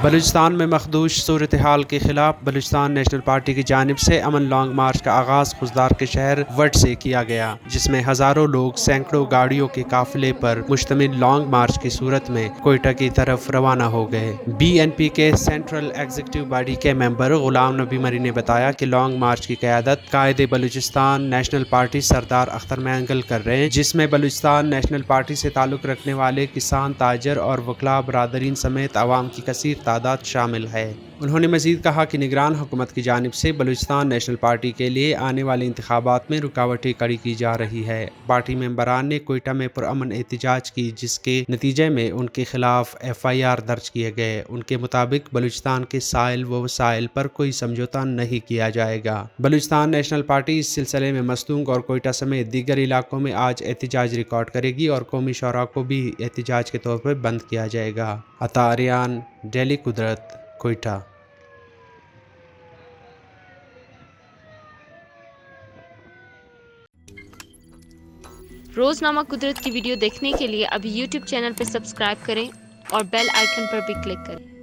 بلوچستان میں مخدوش صورتحال کے خلاف بلوچستان نیشنل پارٹی کی جانب سے امن لانگ مارچ کا آغاز خوزدار کے شہر وڈ سے کیا گیا، جس میں ہزاروں لوگ سینکڑوں گاڑیوں کے قافلے پر مشتمل لانگ مارچ کی صورت میں کوئٹہ کی طرف روانہ ہو گئے۔ بی این پی کے سینٹرل ایگزیکٹو باڈی کے ممبر غلام نبی مری نے بتایا کہ لانگ مارچ کی قیادت قائد بلوچستان نیشنل پارٹی سردار اختر مینگل کر رہے ہیں، جس میں بلوچستان نیشنل پارٹی سے تعلق رکھنے والے کسان، تاجر اور وکلاء برادرین سمیت عوام کی کثیر تعداد شامل ہے۔ انہوں نے مزید کہا کہ نگران حکومت کی جانب سے بلوچستان نیشنل پارٹی کے لیے آنے والے انتخابات میں رکاوٹیں کھڑی کی جا رہی ہے۔ پارٹی ممبران نے کوئٹہ میں پرامن احتجاج کی، جس کے نتیجے میں ان کے خلاف FIR درج کیے گئے۔ ان کے مطابق بلوچستان کے سائل و وسائل پر کوئی سمجھوتہ نہیں کیا جائے گا۔ بلوچستان نیشنل پارٹی اس سلسلے میں مستونگ اور کوئٹہ سمیت دیگر علاقوں میں آج احتجاج ریکارڈ کرے گی اور قومی شعراء کو بھی احتجاج کے طور پر بند کیا جائے گا۔ عطا اریان، ڈیلی قدرت، کوئٹہ۔ روزنامہ قدرت کی ویڈیو دیکھنے کے لیے ابھی YouTube چینل پر سبسکرائب کریں اور بیل آئیکن پر بھی کلک کریں۔